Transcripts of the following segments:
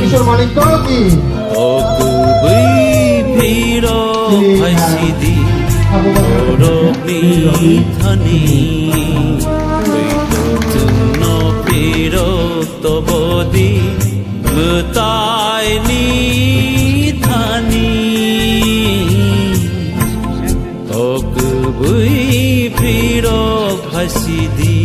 কিশোর মালিক কি ফাইসিদি রবি ধনী তুন্ন ফিরত বদি তাইনি ধানি বুই ফির ফাইসিদি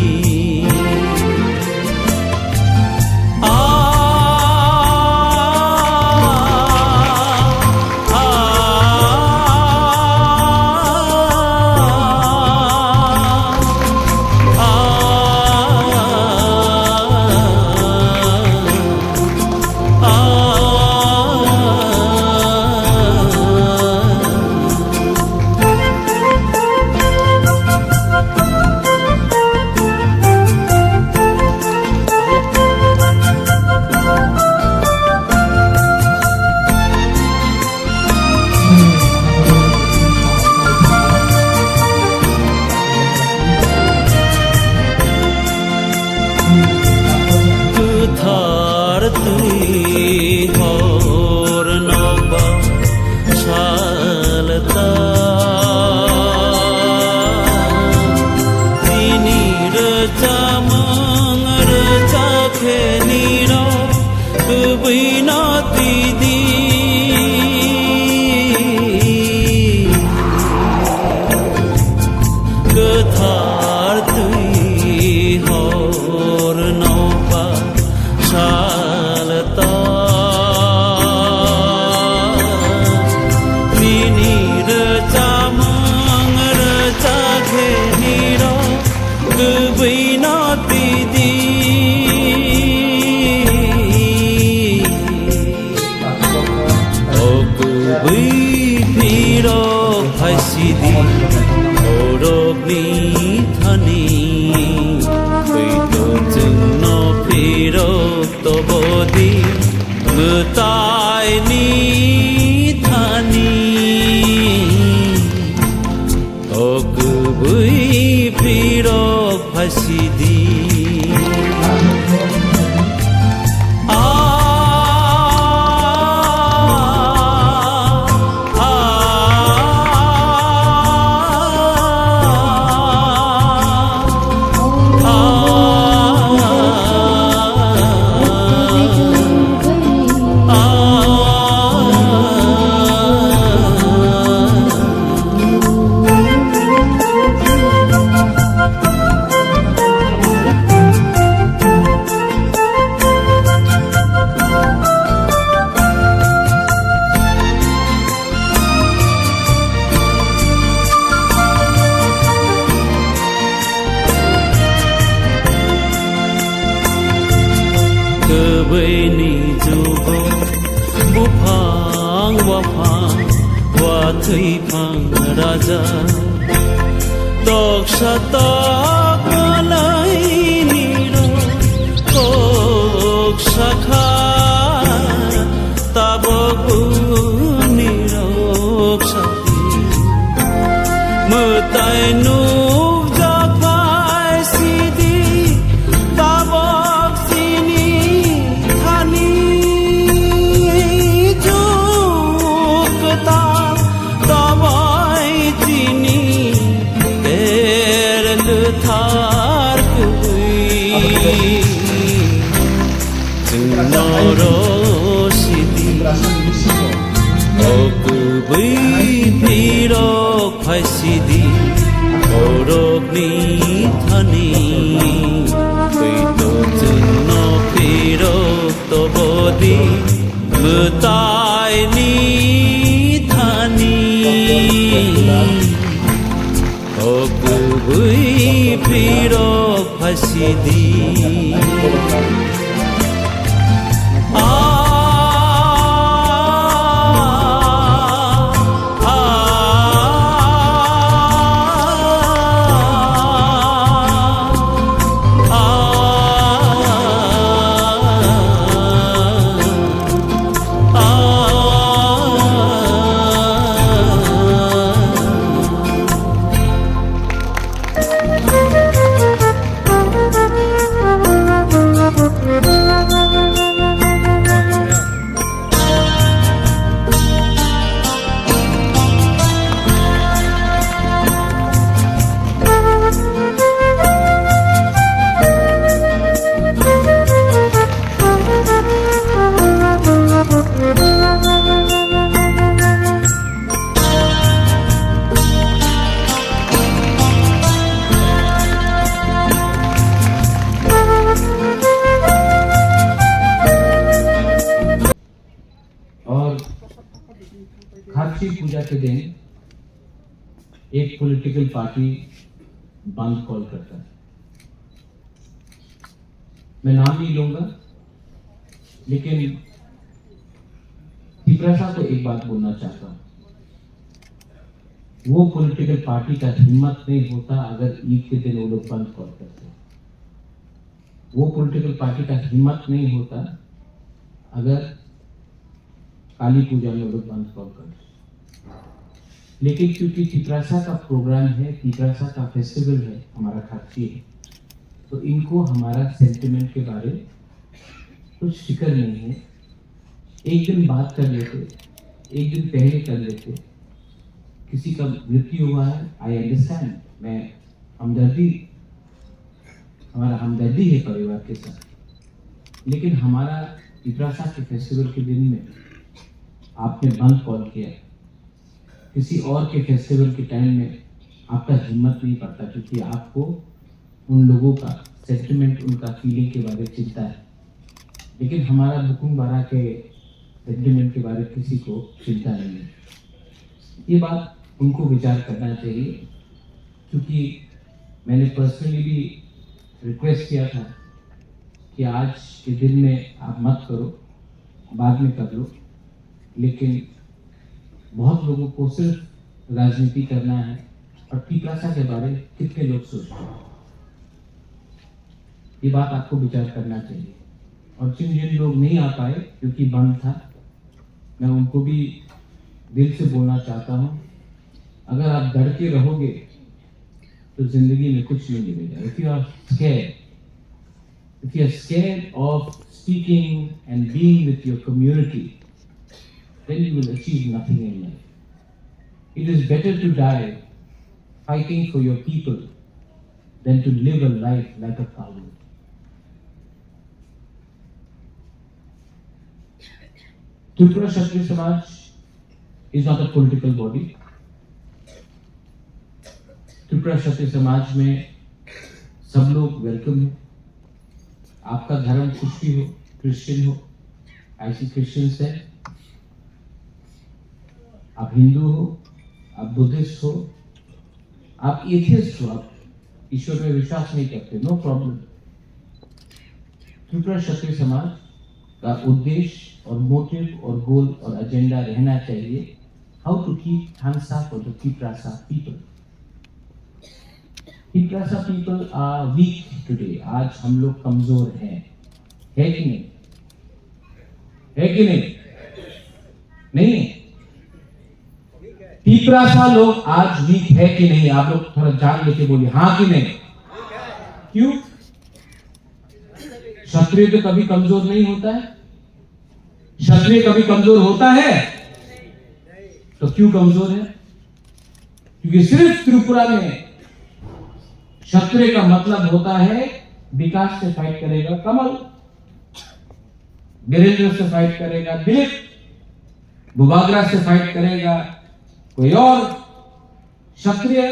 হর নবা শালতা তিনির চামর চাখে নির বিনতি দি কথার তুই হর নবা শালতা তিনির চামর চাখে নির বিনতি দি অগুবি ফির ফাইসিদি রবি ধনী তুন্ন ফির বদি তাইনি ধানি অগুবি ফির ফাইসিদি Beni jugo bufang wafang watui pang raja tok satak malai niro tok sakha taboku niro sakti mutai nu থার রশিদি অগুবি ফির ফাইসিদি রবি ধনী তুন্ন ফির বদি তাইনি ধানি অগুবি ফির ফাইসিদি काशी पूजा के दिन एक पॉलिटिकल पार्टी बंद कॉल करता है। मैं नाम नहीं लूंगा, लेकिन त्रिपुरा साहब को एक बात बोलना चाहता हूं। वो पॉलिटिकल पार्टी का हिम्मत नहीं होता अगर ईद के दिन वो लोग बंद कॉल करते। वो पॉलिटिकल पार्टी का हिम्मत नहीं होता अगर काली पूजा में वो लोग बंद कॉल करते। लेकिन क्योंकि त्रिपुरा का प्रोग्राम है, त्रिपुरा का फेस्टिवल है, हमारा खाची है, तो इनको हमारा सेंटिमेंट के बारे कुछ फिक्र नहीं है। एक दिन बात कर लेते, एक दिन पहले कर लेते। किसी का मृत्यु हुआ है, आई अंडरस्टैंड, मैं हमारा हमदर्दी है परिवार के साथ। लेकिन हमारा त्रिपुरा के फेस्टिवल के दिन में आपने बंद कॉल किया, किसी और के फेस्टिवल के टाइम में आपका हिम्मत नहीं पड़ता, क्योंकि आपको उन लोगों का सेंटिमेंट, उनका फीलिंग के बारे में चिंता है। लेकिन हमारा बुकुंग बारा के सेंटिमेंट के बारे में किसी को चिंता नहीं है। ये बात उनको विचार करना चाहिए, क्योंकि मैंने पर्सनली भी रिक्वेस्ट किया था कि आज के दिन में आप मत करो, बाद में कर लो। लेकिन बहुत लोगों को सिर्फ राजनीति करना है और त्रिपुरा के बारे में कितने लोग सोचते हैं, ये बात आपको विचार करना चाहिए। और जिन लोग नहीं आ पाए क्योंकि बंद था, मैं उनको भी दिल से बोलना चाहता हूँ, अगर आप डर के रहोगे तो जिंदगी में कुछ नहीं मिलेगा। If you are scared of speaking and being with your community, then you will achieve nothing in life. It is better to die fighting for your people than to live a life like a coward. Tripura Kshatriya Samaj is not a political body. Tripura क्षत्रिय समाज में सब लोग welcome है। आपका धर्म कुछ भी हो, क्रिश्चियन हो, ऐसी क्रिश्चियंस है, आप हिंदू हो, आप बुद्धिस्ट हो, आप एथियस्ट हो, आप ईश्वर में विश्वास नहीं करते, नो प्रॉब्लम। त्रिपुरा क्षत्रिय समाज का उद्देश्य और मोटिव और गोल और एजेंडा रहना चाहिए, how to keep Thansa for the Tripura people. Tripura people are weak today, आज हम लोग कमजोर हैं, है कि नहीं? है कि नहीं? नहीं, त्रिपुरा लोग आज वीक है कि नहीं? आप लोग थोड़ा जान लेके बोलिए हाँ कि नहीं। क्यों? क्षत्रिय तो कभी कमजोर नहीं होता है। क्षत्रिय कभी कमजोर होता है? तो क्यों कमजोर है? क्योंकि सिर्फ त्रिपुरा में क्षत्रिय का मतलब होता है विकास से फाइट करेगा कमल, वीरेंद्र से फाइट करेगा दिलीप, बुबागरा से फाइट करेगा कोई और। क्षत्रिय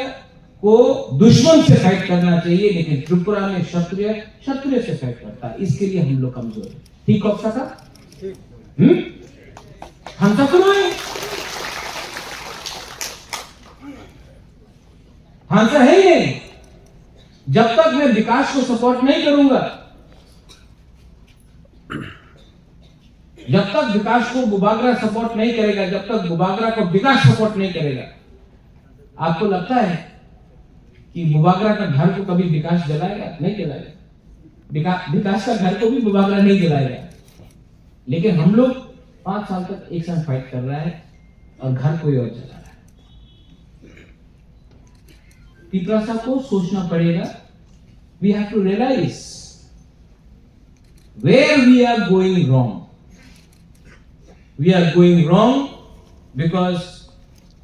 को दुश्मन से फाइट करना चाहिए, लेकिन त्रिपुरा में क्षत्रिय से फाइट करता है, इसके लिए हम लोग कमजोर है। ठीक ऑप्शन था? हम तो है हांसा है ही नहीं। जब तक मैं विकास को सपोर्ट नहीं करूंगा, जब तक विकास को बुबागरा सपोर्ट नहीं करेगा, जब तक बुबागरा को विकास सपोर्ट नहीं करेगा, आपको लगता है कि बुबागरा का घर को कभी विकास जलाएगा? नहीं जलाएगा। विकास का घर को भी बुबागरा नहीं जलाएगा। लेकिन हम लोग 5 साल तक एक साथ फाइट कर रहा है और घर कोई और जला रहा है। त्रिपुरा को सोचना पड़ेगा। We have to realize where we are going wrong. We are going wrong because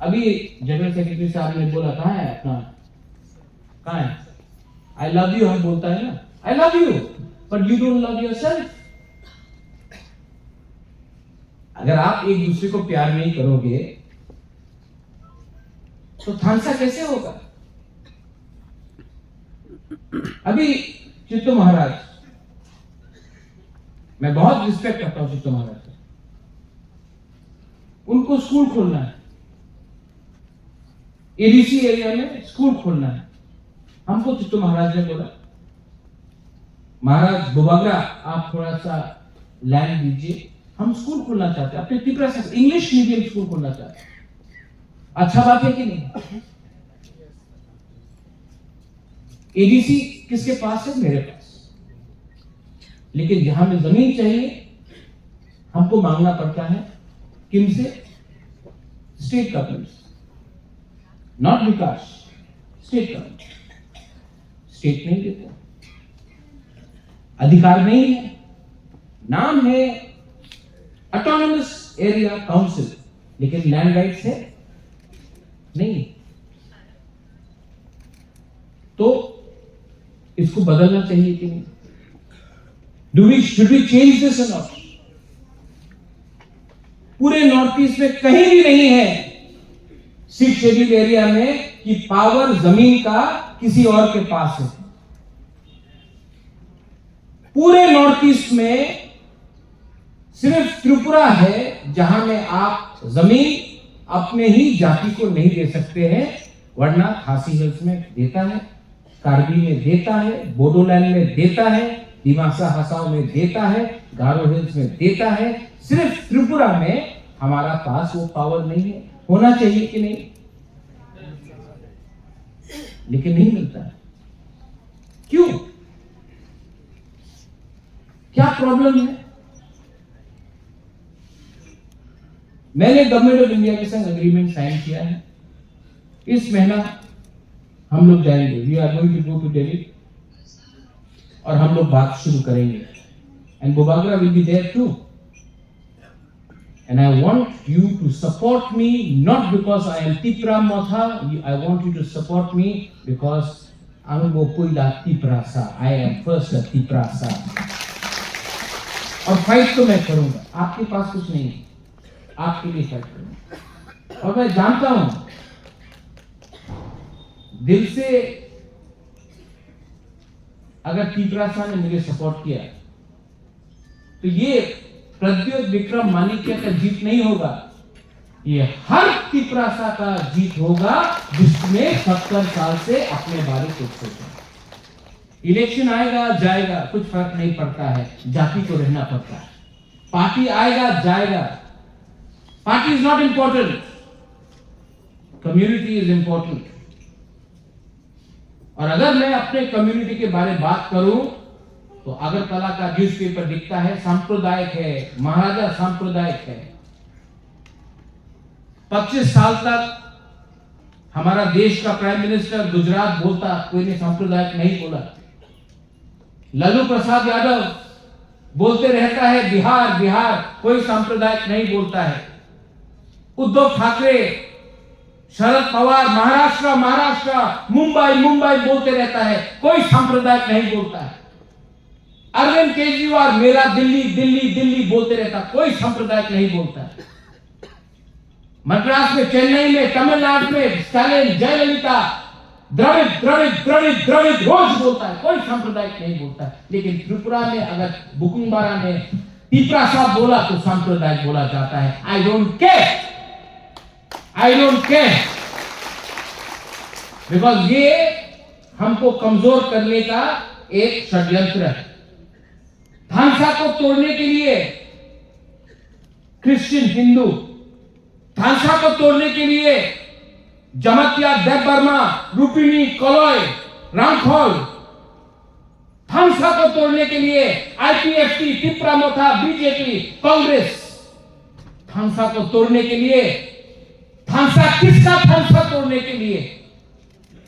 अभी जनरल सेक्रेटरी साहब ने बोला कहाँ है अपना, कहाँ है? I love you हम बोलता है ना, I love you, but you don't love yourself. अगर आप एक दूसरे को प्यार नहीं करोगे तो थानसा कैसे होगा? अभी चित्तो महाराज, मैं बहुत रिस्पेक्ट करता हूं चित्तो महाराज, उनको स्कूल खोलना है, एडीसी एरिया में स्कूल खोलना है। हमको चित्तू महाराज ने बोला, महाराज बुबागरा आप थोड़ा सा लैंड दीजिए, हम स्कूल खोलना चाहते हैं, अपने त्रिपुरा से इंग्लिश मीडियम स्कूल खोलना चाहते हैं। अच्छा बात है कि नहीं? एडीसी किसके पास है? मेरे पास। लेकिन जहां में जमीन चाहिए हमको मांगना पड़ता है किनसे? State government, not Vikas, state government. State नहीं देता, अधिकार नहीं है, नाम है ऑटोनोमस एरिया काउंसिल, लेकिन लैंड राइट्स है नहीं। तो इसको बदलना चाहिए कि नहीं? शुड वी चेंज दिस और नॉट? पूरे नॉर्थ ईस्ट में कहीं भी नहीं है 6 शेड्यूल एरिया में कि पावर जमीन का किसी और के पास है। पूरे नॉर्थ ईस्ट में सिर्फ त्रिपुरा है जहां में आप जमीन अपने ही जाति को नहीं दे सकते हैं, वरना खासी हिल्स में देता है, कार्बी में देता है, बोडोलैंड में देता है, दिमासा हसाओ में देता है, गारो हिल्स में देता है। सिर्फ त्रिपुरा में हमारा पास वो पावर नहीं है। होना चाहिए कि नहीं? लेकिन नहीं मिलता है। क्यों? क्या प्रॉब्लम है? मैंने गवर्नमेंट ऑफ इंडिया के संग एग्रीमेंट साइन किया है। इस महीना हम लोग जाएंगे, we are going to go to Delhi, और हम लोग बात शुरू करेंगे। एंड बुबागरा will be there too. And I want you to support me, not because I am Tipra Motha. I want you to support me because Ango Puila Tiprasa. I am first a Tiprasa. और fight तो मैं करूंगा, आपके पास कुछ नहीं है, आपके लिए फाइट करूंगा। और मैं जानता हूं दिल से, अगर तिपरासा ने मुझे सपोर्ट किया तो ये प्रद्योत विक्रम माणिक्य का जीत नहीं होगा, ये हर तिपरासा का जीत होगा जिसमें 70 साल से अपने बारे में सोचा। इलेक्शन आएगा जाएगा, कुछ फर्क नहीं पड़ता है, जाति को रहना पड़ता है। पार्टी आएगा जाएगा, party is not important, community is important. और अगर मैं अपने कम्युनिटी के बारे में बात करूं तो अगरतला का न्यूज़पेपर दिखता है, सांप्रदायिक है, महाराजा सांप्रदायिक है। 25 साल तक हमारा देश का प्राइम मिनिस्टर गुजरात बोलता, कोई ने सांप्रदायिक नहीं बोला। लालू प्रसाद यादव बोलते रहता है बिहार बिहार, कोई सांप्रदायिक नहीं बोलता है। उद्धव ठाकरे, शरद पवार महाराष्ट्र महाराष्ट्र, मुंबई मुंबई बोलते रहता है, कोई सांप्रदायिक नहीं बोलता है। अरविंद केजरीवाल मेरा दिल्ली दिल्ली दिल्ली बोलते रहता, कोई सांप्रदायिक नहीं बोलता है। मद्रास में, चेन्नई में, तमिलनाडु में स्टालिन, जयललिता द्रविड़ द्रविड़ द्रविड़ द्रविड़ रोज बोलता है, कोई सांप्रदायिक नहीं बोलता है। लेकिन त्रिपुरा में अगर बुकुम्बारा ने तिपरासा बोला तो सांप्रदायिक बोला जाता है। I don't care, I don't care, because ये हमको कमजोर करने का एक षड्यंत्र है। भांसा को तोड़ने के लिए क्रिश्चियन हिंदू, भांसा को तोड़ने के लिए जमतिया, देव वर्मा, रूपिणी, कलॉय, रामखोल, भांसा को तोड़ने के लिए आईपीएफटी, तिपरा मोथा, बीजेपी, कांग्रेस, भांसा को तोड़ने के लिए, भांसा किसका भांसा तोड़ने के लिए?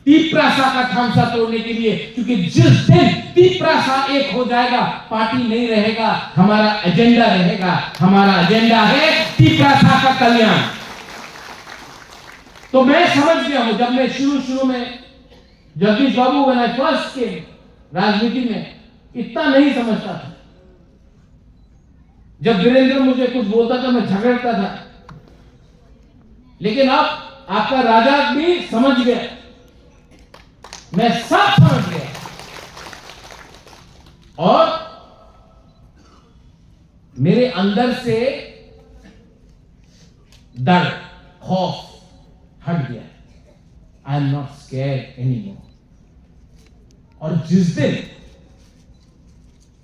तिपरासा का भांसा तोड़ने के लिए। क्योंकि जिस दिन तिपरासा एक हो जाएगा, पार्टी नहीं रहेगा, हमारा एजेंडा रहेगा। हमारा एजेंडा है तिपरासा का कल्याण। तो मैं समझ गया हूं, जब मैं शुरू में जगदीश बाबू व्हेन आई फर्स्ट के राजनीति में इतना नहीं समझता था। जब वीरेंद्र मुझे कुछ बोलता था मैं झगड़ता था, लेकिन अब आपका राजा भी समझ गया, मैं सब समझ गया। और मेरे अंदर से डर, खौफ हट गया।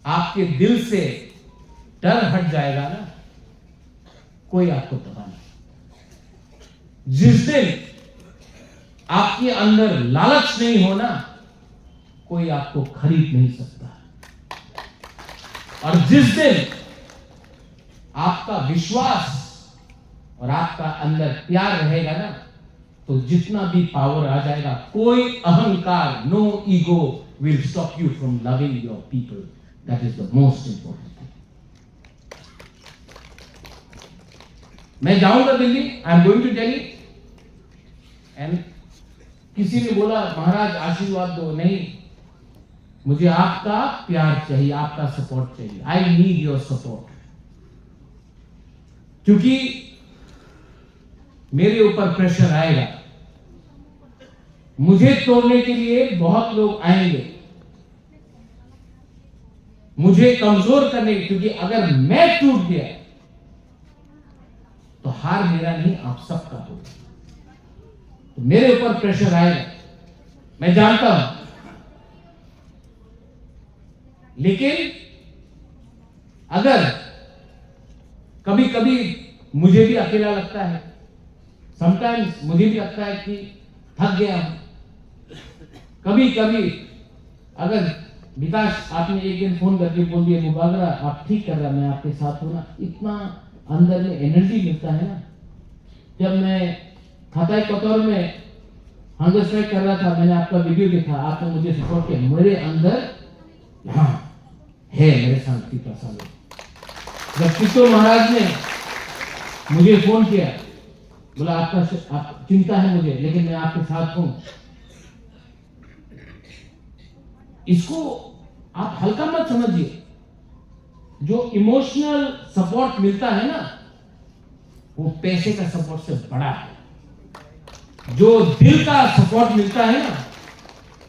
आपके दिल से डर हट जाएगा ना, कोई आपको दबा नहीं। जिस दिन आपके अंदर लालच नहीं होना, कोई आपको खरीद नहीं सकता। और जिस दिन आपका विश्वास और आपका अंदर प्यार रहेगा ना, तो जितना भी पावर आ जाएगा, कोई अहंकार, no ego will stop you from loving your people. That is the most important thing. मैं जाऊंगा Delhi, I am going to Delhi, and किसी ने बोला महाराज आशीर्वाद दो, नहीं, मुझे आपका प्यार चाहिए, आपका सपोर्ट चाहिए। आई नीड योर सपोर्ट, क्योंकि मेरे ऊपर प्रेशर आएगा। मुझे तोड़ने के लिए बहुत लोग आएंगे, मुझे कमजोर करने के, क्योंकि अगर मैं टूट गया तो हार मेरा नहीं, आप सबका होगा। तो मेरे ऊपर प्रेशर आएगा, मैं जानता हूं, लेकिन अगर कभी कभी मुझे भी अकेला लगता है, समटाइम्स मुझे भी लगता है कि थक गया हूं। कभी कभी अगर विकास आपने एक दिन फोन करके बोल दिया मुबागरा आप ठीक कर रहा, मैं आपके साथ हूं ना, इतना अंदर में एनर्जी मिलता है ना। जब मैं खताई कतौर में हंगर स्ट्राइक कर रहा था, मैंने आपका वीडियो देखा, आपने मुझे सपोर्ट किया, मेरे अंदर हाँ है मेरे साथ पिता सालों। जब किशोर महाराज ने मुझे फोन किया, बोला आप चिंता है मुझे, लेकिन मैं आपके साथ हूं, इसको आप हल्का मत समझिए। जो इमोशनल सपोर्ट मिलता है ना, वो पैसे का सपोर्ट से बड़ा है। जो दिल का सपोर्ट मिलता है ना,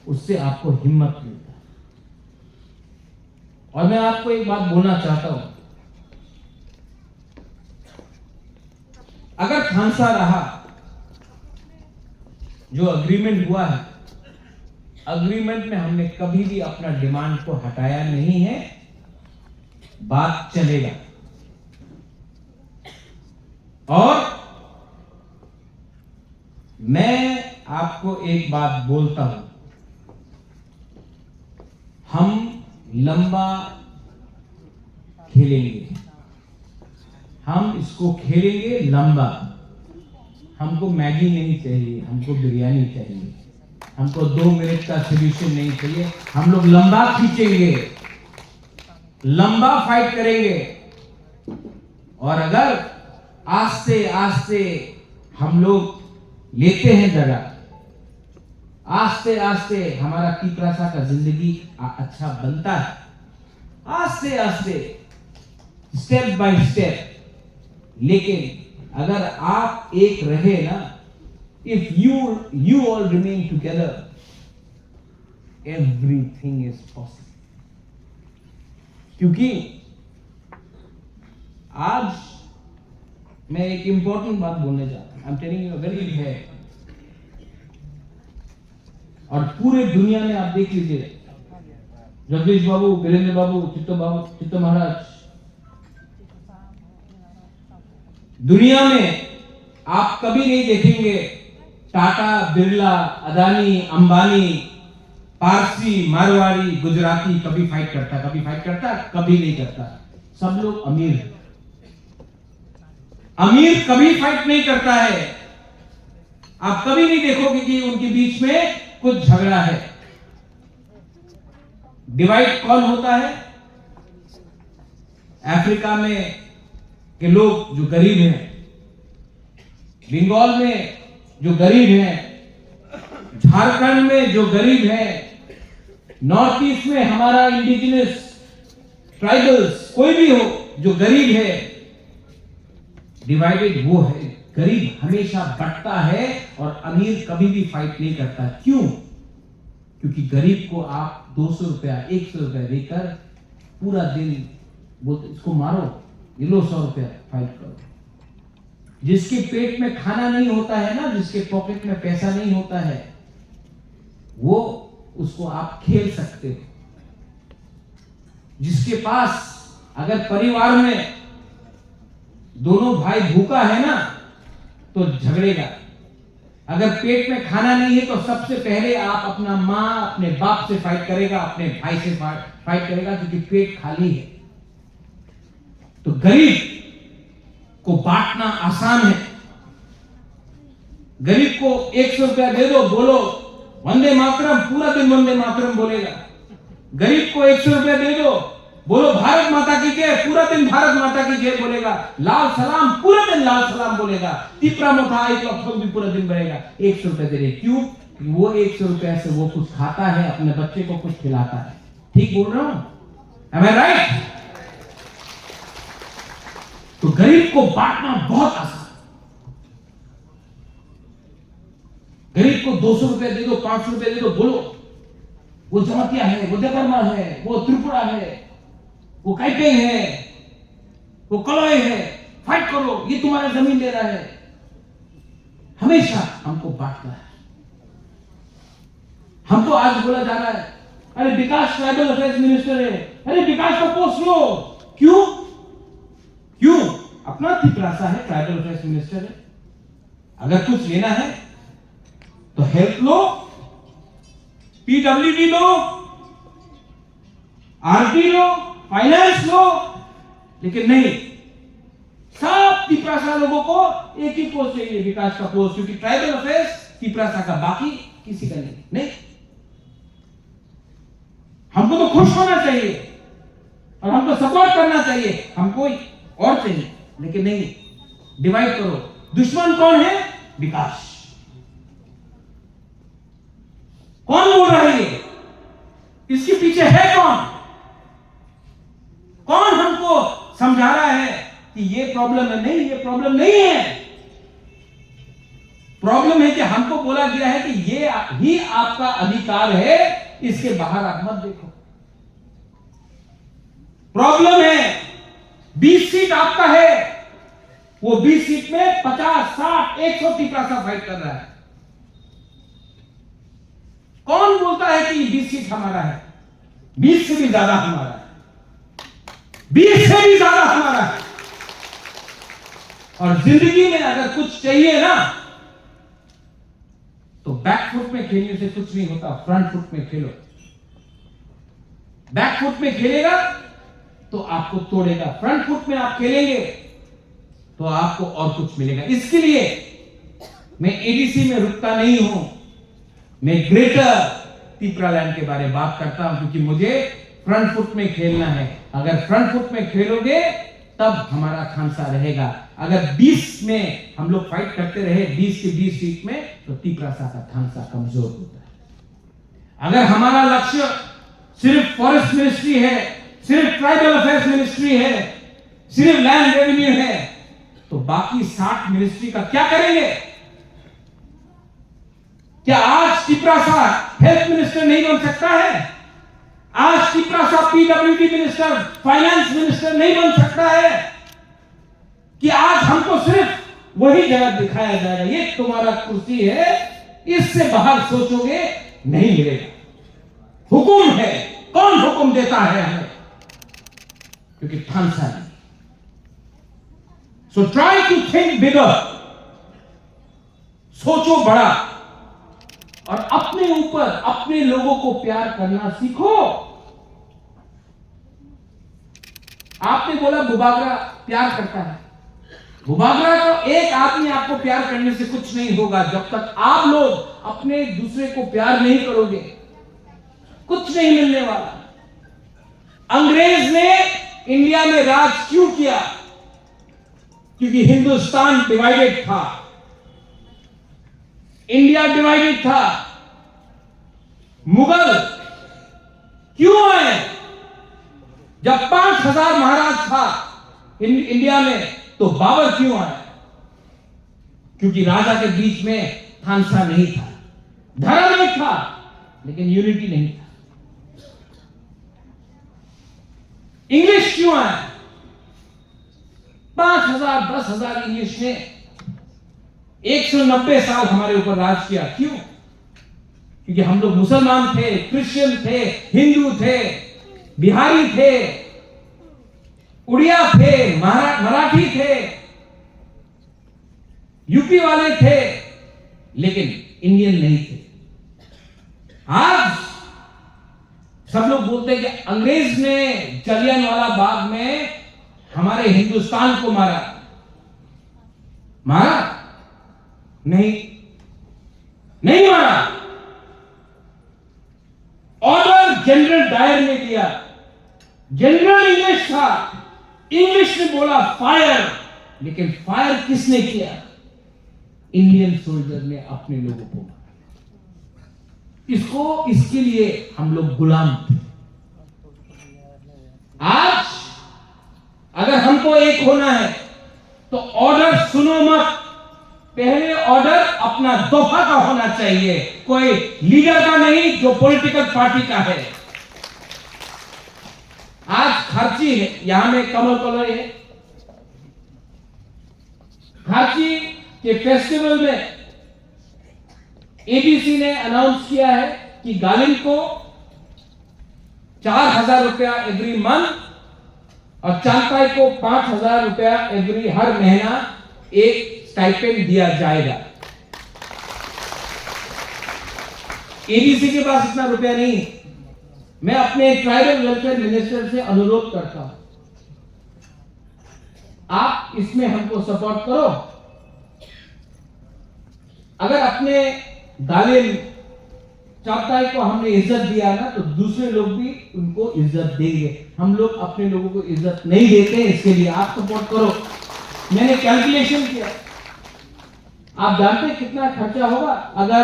उससे आपको हिम्मत मिलता है। और मैं आपको एक बात बोलना चाहता हूं, अगर खानसा रहा, जो अग्रीमेंट हुआ है, अग्रीमेंट में हमने कभी भी अपना डिमांड को हटाया नहीं है, बात चलेगा। और मैं आपको एक बात बोलता हूं, हम लंबा खेलेंगे, हम इसको खेलेंगे लंबा। हमको मैगी नहीं चाहिए, हमको बिरयानी चाहिए, हमको 2 मिनट का सोल्यूशन नहीं चाहिए। हम लोग लंबा खींचेंगे, लंबा फाइट करेंगे। और अगर आस्ते आस्ते हम लोग लेते हैं जगह, आस्ते आस्ते हमारा पीपरासा का जिंदगी अच्छा बनता है, आस्ते आस्ते, स्टेप बाय स्टेप। लेकिन अगर आप एक रहे ना, if you all remain together, everything is possible. क्योंकि आज मैं एक इंपॉर्टेंट बात बोलने जा रहा हूं, I am telling you very है। और पूरे दुनिया में आप देख लीजिए, जगदीश बाबू, वीरेंद्र बाबू, चित्तो महाराज, दुनिया में आप कभी नहीं देखेंगे टाटा, बिरला, अदानी, अंबानी, पारसी, मारवाड़ी, गुजराती कभी फाइट करता, कभी नहीं करता। सब लोग अमीर हैं। अमीर कभी फाइट नहीं करता है। आप कभी नहीं देखोगे कि उनके बीच में कुछ झगड़ा है। डिवाइड कौन होता है? अफ्रीका में के लोग जो गरीब हैं, बंगाल में जो गरीब हैं, झारखंड में जो गरीब है, नॉर्थ ईस्ट में हमारा इंडिजिनस ट्राइबल्स, कोई भी हो जो गरीब है, डिवाइडेड वो है। गरीब हमेशा बढ़ता है और अमीर कभी भी फाइट नहीं करता। क्यों? क्योंकि गरीब को आप 200 रुपया, 100 रुपया देकर पूरा दिन बोलते इसको मारो, ये लो 100 रुपया, फाइट करो। जिसके पेट में खाना नहीं होता है ना, जिसके पॉकेट में पैसा नहीं होता है, वो उसको आप खेल सकते हो। जिसके पास अगर परिवार में दोनों भाई भूखा है ना तो झगड़ेगा, अगर पेट में खाना नहीं है तो सबसे पहले आप अपना माँ अपने बाप से फाइट करेगा, अपने भाई से फाइट करेगा, क्योंकि पेट खाली है। तो गरीब को बांटना आसान है। गरीब को 100 रुपया दे दो, बोलो वंदे मातरम, पूरा दिन वंदे मातरम बोलेगा। गरीब को 100 रुपया दे दो, बोलो भारत माता की जय, पूरा दिन भारत माता की जय बोलेगा। लाल सलाम, पूरा दिन लाल सलाम बोलेगा। तिपरा मोथा भी पूरा दिन बनेगा। 100 रुपया दे रहे, क्यों? वो 100 रुपया से वो कुछ खाता है, अपने बच्चे को कुछ खिलाता है। ठीक बोल रहा हूं? Am I right? तो गरीब को बांटना बहुत आसान। गरीब को 200 रुपया दे दो, 500 रुपया दे दो, बोलो वो जमातिया है, वो देवर्मा है, वो त्रिपुरा है, वो काइपेंग है, वो कलोय है, फाइट करो, ये तुम्हारा जमीन ले रहा है। हमेशा हमको बांटना है। हमको आज बोला जा रहा है, अरे विकास ट्राइबल अफेयर्स मिनिस्टर है, अरे विकास का पोस्ट लो। क्यों? क्यों? अपना तिपरासा है, ट्राइबल अफेयर्स मिनिस्टर है। अगर कुछ लेना है तो हेल्थ लो, पीडब्ल्यूडी लो, आरटी लो, फाइनेंस लो, लेकिन नहीं, सब तिपरासा लोगों को एक ही पोस्ट चाहिए, विकास का पोस्ट, क्योंकि ट्राइबल अफेयर्स तिपरासा का, बाकी किसी का नहीं। हमको तो खुश होना चाहिए और हमको सपोर्ट करना चाहिए, हमको और चाहिए, लेकिन नहीं, डिवाइड करो। दुश्मन कौन है? विकास। कौन बोल रहा है ये? इसके पीछे है कौन? कौन हमको समझा रहा है कि ये प्रॉब्लम है? नहीं, ये प्रॉब्लम नहीं है। प्रॉब्लम है कि हमको बोला गया है कि ये ही आपका अधिकार है, इसके बाहर आप मत देखो। प्रॉब्लम है 20 सीट आपका है, वो 20 सीट में 50, 60, 100 तिपरासा फाइट कर रहा है। कौन बोलता है कि 20 सीट हमारा है? 20 से भी ज्यादा हमारा है, 20 से भी ज्यादा हमारा है। और जिंदगी में अगर कुछ चाहिए ना तो बैक फुट में खेलने से कुछ नहीं होता, फ्रंट फुट में खेलो। बैक फुट में खेलेगा तो आपको तोड़ेगा, फ्रंट फुट में आप खेलेंगे तो आपको और कुछ मिलेगा। इसके लिए मैं एडीसी में रुकता नहीं हूं, मैं ग्रेटर तिपरालैंड के बारे में बात करता हूं, क्योंकि मुझे फ्रंट फुट में खेलना है। अगर फ्रंट फुट में खेलोगे तब हमारा खांसा रहेगा। अगर 20 में हम लोग फाइट करते रहे, 20 के 20 सीट में, तो तिपरासा का खांसा कमजोर होता है। अगर हमारा लक्ष्य सिर्फ फॉरेस्ट मिनिस्ट्री है, सिर्फ ट्राइबल अफेयर्स मिनिस्ट्री है, सिर्फ लैंड रेवेन्यू है, तो बाकी 60 मिनिस्ट्री का क्या करेंगे? क्या आज तिपरासा हेल्थ मिनिस्टर नहीं बन सकता है? आज Tiprasa PWD minister, finance minister नहीं बन सकता है? कि आज हमको सिर्फ वही जगह दिखाया जाएगा, ये तुम्हारा कुर्सी है, इससे बाहर सोचोगे नहीं मिलेगा। हुकुम है, कौन हुकुम देता है हमें? क्योंकि थानसा नहीं। सो ट्राई टू थिंक बिगर, सोचो बड़ा और अपने ऊपर, अपने लोगों को प्यार करना सीखो। आपने बोला बुबागरा प्यार करता है, बुबागरा को एक आदमी आपको प्यार करने से कुछ नहीं होगा। जब तक आप लोग अपने दूसरे को प्यार नहीं करोगे, कुछ नहीं मिलने वाला। अंग्रेज ने इंडिया में राज क्यों किया? क्योंकि हिंदुस्तान डिवाइडेड था, इंडिया डिवाइडेड था। मुगल क्यों आए? जब 5000 महाराज था इंडिया में, तो बाबर क्यों आया? क्योंकि राजा के बीच में थानसा नहीं था, धर्म एक था लेकिन यूनिटी नहीं था। इंग्लिश क्यों आया? 5000, 10,000 इंग्लिश ने 190 साल हमारे ऊपर राज किया। क्यों? क्योंकि हम लोग मुसलमान थे, क्रिश्चियन थे, हिंदू थे, बिहारी थे, उड़िया थे, मराठी थे, यूपी वाले थे, लेकिन इंडियन नहीं थे। आज सब लोग बोलते हैं कि अंग्रेज ने जलियांवाला बाग में हमारे हिंदुस्तान को मारा। मारा? नहीं, नहीं मारा। ऑर्डर जनरल डायर ने दिया। जनरल इंग्लिश था, इंग्लिश ने बोला फायर, लेकिन फायर किसने किया? इंडियन सोल्जर ने अपने लोगों को मारा। इसके लिए हम लोग गुलाम थे। आज अगर हमको एक होना है तो ऑर्डर सुनो मत। पहले ऑर्डर अपना दफा का होना चाहिए, कोई लीडर का नहीं जो पॉलिटिकल पार्टी का है। आज खारची है, यहां में कमल कलर है। खारची के फेस्टिवल में एबीसी ने अनाउंस किया है कि गालिन को 4,000 रुपया एवरी मंथ और चांगताई को 5,000 रुपया हर महीना एक स्टाइपेंड दिया जाएगा। एबीसी के पास इतना रुपया नहीं। मैं अपने ट्राइबल वेलफेयर मिनिस्टर से अनुरोध करता हूं, आप इसमें हमको सपोर्ट करो। अगर अपने गालिन चांगताई को हमने इज्जत दिया ना, तो दूसरे लोग भी उनको इज्जत देंगे। हम लोग अपने लोगों को इज्जत नहीं देते, इसके लिए आप सपोर्ट करो। मैंने कैलकुलेशन किया, आप जानते हैं कितना खर्चा होगा अगर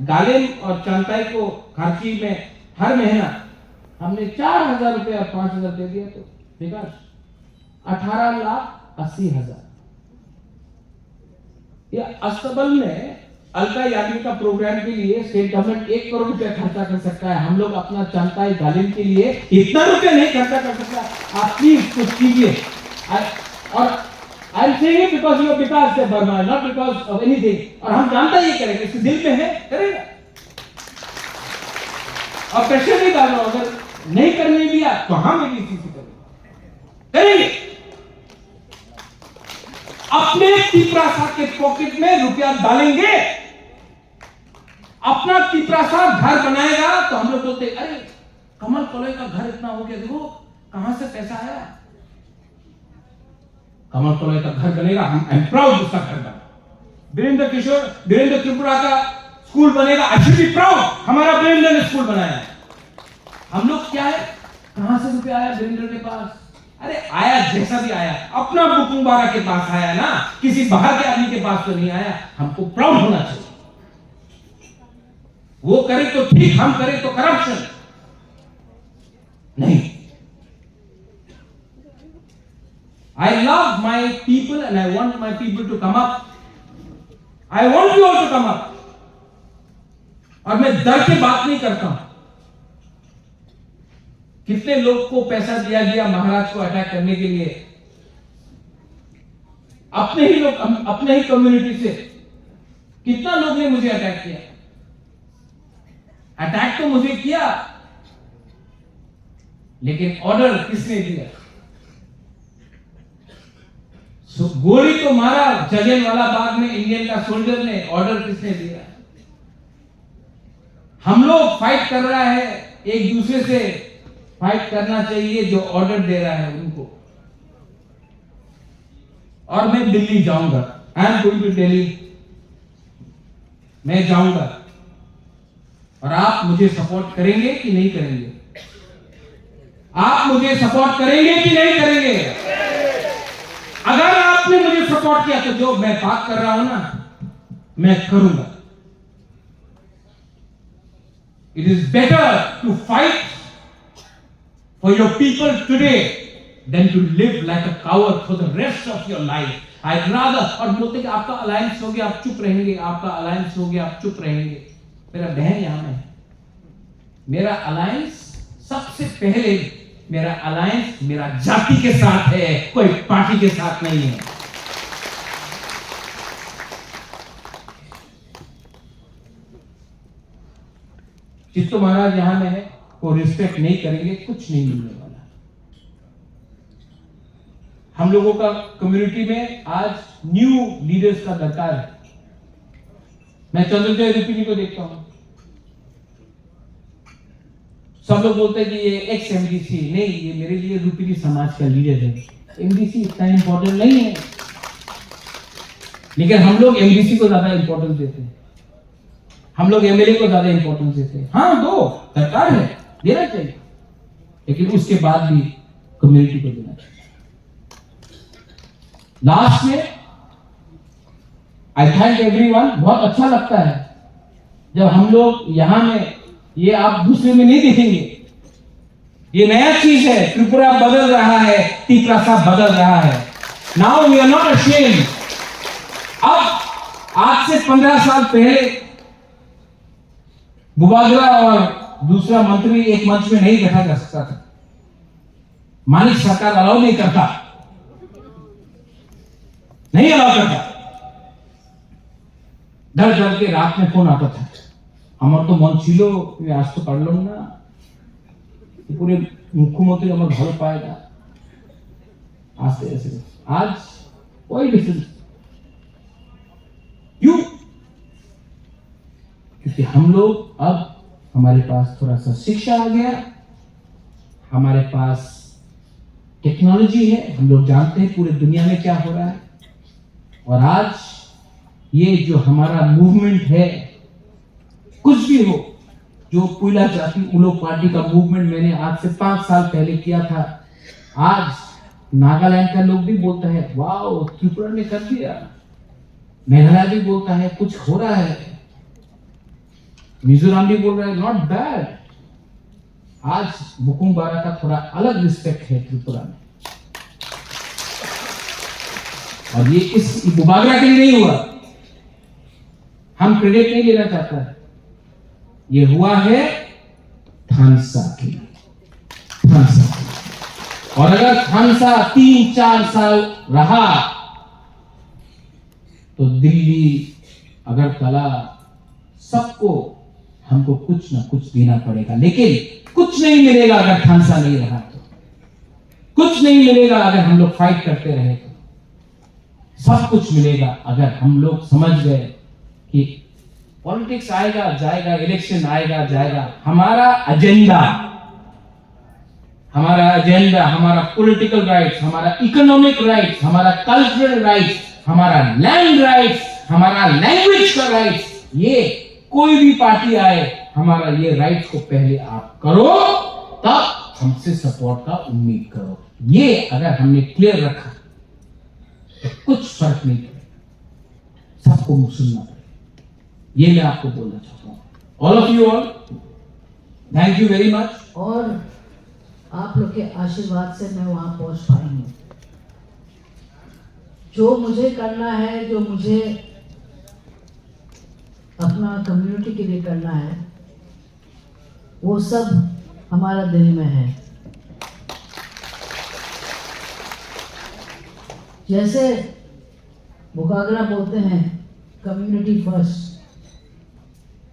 गालिन और चांगताई को खारची में हर महीना हमने 4,000 रुपया 5,000 दे दिया तो विकास 18,80,000। या अस्तबल में अलका याग्निक का प्रोग्राम के लिए स्टेट गवर्नमेंट 1 करोड़ रुपया खर्चा कर सकता है। हम लोग अपना चांगताई गालिन के लिए इतना रुपया नहीं खर्चा कर सकता। आप प्लीज कुछ कीजिए। और I am saying it because you are Vikas से Verma, not because of anything. और हम जानता ये करेंगे, इसके दिल में है, करेगा। और प्रेशर नहीं डालो, अगर नहीं करने दिया तो हम एक चीज करेंगे। अपने तिपरासा के पॉकेट में रुपया डालेंगे। अपना तिपरासा घर बनाएगा तो हम लोग बोलते अरे कमल कलोई का घर इतना हो गया, देखो कहां से पैसा आया। कमल कलोई का घर बनेगा, हम आई एम प्राउड उसका घर बना। वीरेंद्र त्रिपुरा का स्कूल बनेगा, आई शुड बी प्राउड हमारा वीरेंद्र ने स्कूल बनाया। हम लोग क्या है, कहां से रुपया आया वीरेंद्र के पास? अरे आया जैसा भी आया, अपना बुकुंबारा के पास आया ना, किसी बाहर के आदमी के पास तो नहीं आया। हमको प्राउड होना चाहिए। वो करे तो ठीक, हम करें तो करप्शन नहीं। I love my people and I want my people to come up. I want you all to come up. और मैं डर के बात नहीं करता हूं। कितने लोग को पैसा दिया गया महाराज को अटैक करने के लिए? अपने ही लोग, अपने ही कम्युनिटी से। कितना लोग ने मुझे अटैक किया? अटैक तो मुझे किया, लेकिन ऑर्डर किसने दिया? गोली तो मारा जलियांवाला बाग में इंडियन का सोल्जर ने, ऑर्डर किसने दिया? हम लोग फाइट कर रहा है, एक दूसरे से फाइट करना चाहिए जो ऑर्डर दे रहा है उनको। और मैं दिल्ली जाऊंगा, I am going to Delhi, मैं जाऊंगा। और आप मुझे सपोर्ट करेंगे कि नहीं करेंगे? आप मुझे सपोर्ट करेंगे कि नहीं करेंगे? अगर आपने मुझे सपोर्ट किया तो जो मैं बात कर रहा हूं ना, मैं करूंगा। It is better to fight for your people today than to live like a coward for the rest of your life. I'd rather, और बोलते कि आपका अलायंस हो गया आप चुप रहेंगे, आपका अलायंस हो गया आप चुप रहेंगे। मेरा बहन यहां में है, मेरा अलायंस सबसे पहले, मेरा अलायंस मेरा जाति के साथ है, कोई पार्टी के साथ नहीं है। चित्तो महाराज यहां में है, को रिस्पेक्ट नहीं करेंगे, कुछ नहीं मिलने वाला। हम लोगों का कम्युनिटी में आज न्यू लीडर्स का दरकार है। मैं चंद्रजय रुपिनी को देखता हूं, सब लोग बोलते हैं कि ये एक्स एमडीसी, नहीं, ये मेरे लिए रुपिनी समाज का लीडर है। एमडीसी इतना इंपॉर्टेंट नहीं है, लेकिन हम लोग एमडीसी को ज्यादा इंपॉर्टेंस देते हैं, हम लोग एमएलए को ज्यादा इंपॉर्टेंस देते हैं। हाँ, दो, दरकार है, देना चाहिए, लेकिन उसके बाद भी कम्युनिटी को देना चाहिए। लास्ट में आई थैंक एवरीवन। बहुत अच्छा लगता है जब हम लोग यहां में, ये आप दूसरे में नहीं देखेंगे, ये नया चीज है। त्रिपुरा बदल रहा है, टी-प्रसा बदल रहा है। Now we are not ashamed. अब आज से 15 साल पहले बुबागरा और दूसरा मंत्री एक मंच में नहीं बैठा जा सकता था, मानिक सरकार अलाउ नहीं करता, नहीं अलाउ करता। डर डर के रात में फोन आता था, আমার তো মন ছিল তুমি আসতে পারলাম না, पूरे मुख्यमंत्री আমার ভালো পায় না, आस्ते ऐसे। आज कोई डिफरेंस क्यों? क्योंकि हम लोग अब, हमारे पास थोड़ा सा शिक्षा आ गया, हमारे पास टेक्नोलॉजी है, हम लोग जानते हैं पूरे दुनिया में क्या हो रहा है। और आज ये जो हमारा मूवमेंट है, कुछ भी हो, जो पुइला जाति उलो पार्टी का मूवमेंट मैंने आज से 5 साल पहले किया था, आज नागालैंड का लोग भी बोलता है वाओ त्रिपुरा ने कर दिया, मेघालय भी बोलता है कुछ हो रहा है, मिजोरम भी बोल रहा है नॉट बैड। आज बुकुम बारा का थोड़ा अलग रिस्पेक्ट है त्रिपुरा में, और ये इस बुबागरा के लिए नहीं हुआ, हम क्रेडिट नहीं लेना चाहता है, ये हुआ है थानसा के लिए, थानसा के लिए। और अगर थानसा 3-4 साल रहा तो दिल्ली, अगरतला, सबको हमको कुछ ना कुछ देना पड़ेगा, लेकिन कुछ नहीं मिलेगा अगर थानसा नहीं रहा तो, कुछ नहीं मिलेगा अगर हम लोग फाइट करते रहे तो, सब कुछ मिलेगा अगर हम लोग समझ गए कि पॉलिटिक्स आएगा जाएगा, इलेक्शन आएगा जाएगा, हमारा एजेंडा, हमारा पॉलिटिकल राइट्स, हमारा इकोनॉमिक राइट्स, हमारा कल्चरल राइट्स, हमारा लैंड राइट्स, हमारा लैंग्वेज का राइट्स, ये कोई भी पार्टी आए, हमारा ये राइट्स को पहले आप करो, तब हमसे सपोर्ट का उम्मीद करो। ये अगर हमने क्लियर रखा तो कुछ फर्क नहीं पड़ेगा, सबको सुनना पड़ेगा। ये मैं आपको बोलना चाहता हूँ। All of you all, thank you very much. और आप लोग के आशीर्वाद से मैं वहां पहुंच पाई हूँ। जो मुझे करना है, जो मुझे अपना कम्युनिटी के लिए करना है, वो सब हमारा दिल में है। जैसे बुकागरा बोलते हैं community first,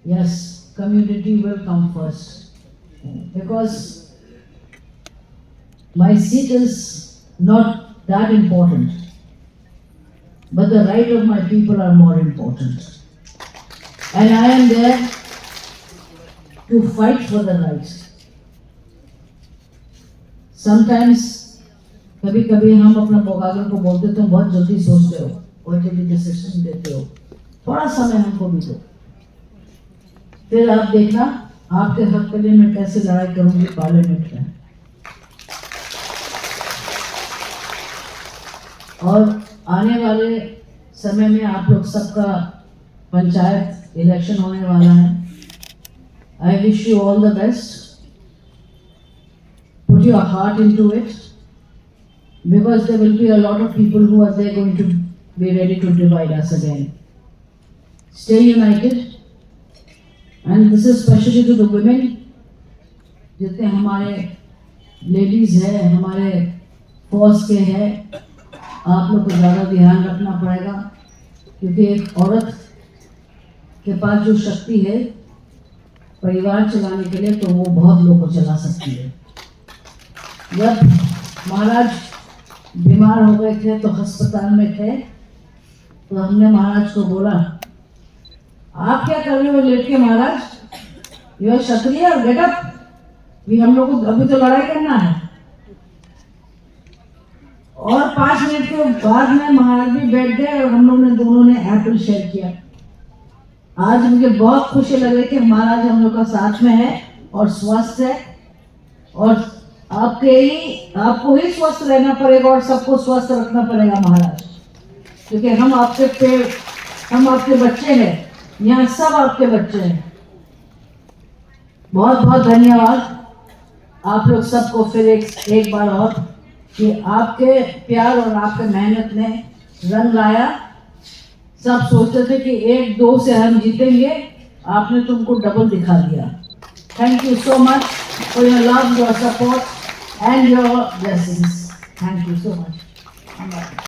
yes, community will come first, because my seat is not that important, but the right of my people are more important, and I am there to fight for the rights. Sometimes कभी कभी हम अपना बुकागरा को बोलते तो बहुत जल्दी सोचते हो और जल्दी डिसीजन देते हो, थोड़ा समय हमको भी दो, फिर आप देखना आपके हक के लिए मैं कैसे लड़ाई करूंगी पार्लियामेंट में। और आने वाले समय में आप लोग सबका पंचायत इलेक्शन होने वाला है। I wish you all the best, put your heart into it, because there will be a lot of people who are there going to be ready to divide us again. Stay united, and this is specially to the women. जितने हमारे ladies है, हमारे फौज के हैं, आप लोग को ज़्यादा ध्यान रखना पड़ेगा, क्योंकि एक औरत के पास जो शक्ति है परिवार चलाने के लिए, तो वो बहुत लोग को चला सकती है। जब महाराज बीमार हो गए थे तो अस्पताल में थे, तो हमने महाराज को बोला, आप क्या कर रहे हो लेट के महाराज, ये क्षत्रिय और गेटअप, ये हम लोग को अभी तो लड़ाई करना है। और 5 मिनट के बाद में महाराज भी बैठ गए और हम लोग ने दोनों ने एप्पल शेयर किया। आज मुझे बहुत खुशी लग रही कि महाराज हम लोग का साथ में है और स्वस्थ है, और आपको ही स्वस्थ रहना पड़ेगा और सबको स्वस्थ रखना पड़ेगा महाराज, क्योंकि हम आपके बच्चे हैं, यहाँ सब आपके बच्चे हैं। बहुत बहुत धन्यवाद आप लोग सबको फिर एक बार और, कि आपके प्यार और आपके मेहनत ने रंग लाया। सब सोचते थे कि 1-2 से हम जीतेंगे, आपने तुमको डबल दिखा दिया। Thank you so much for your love, your support and your blessings. Thank you so much.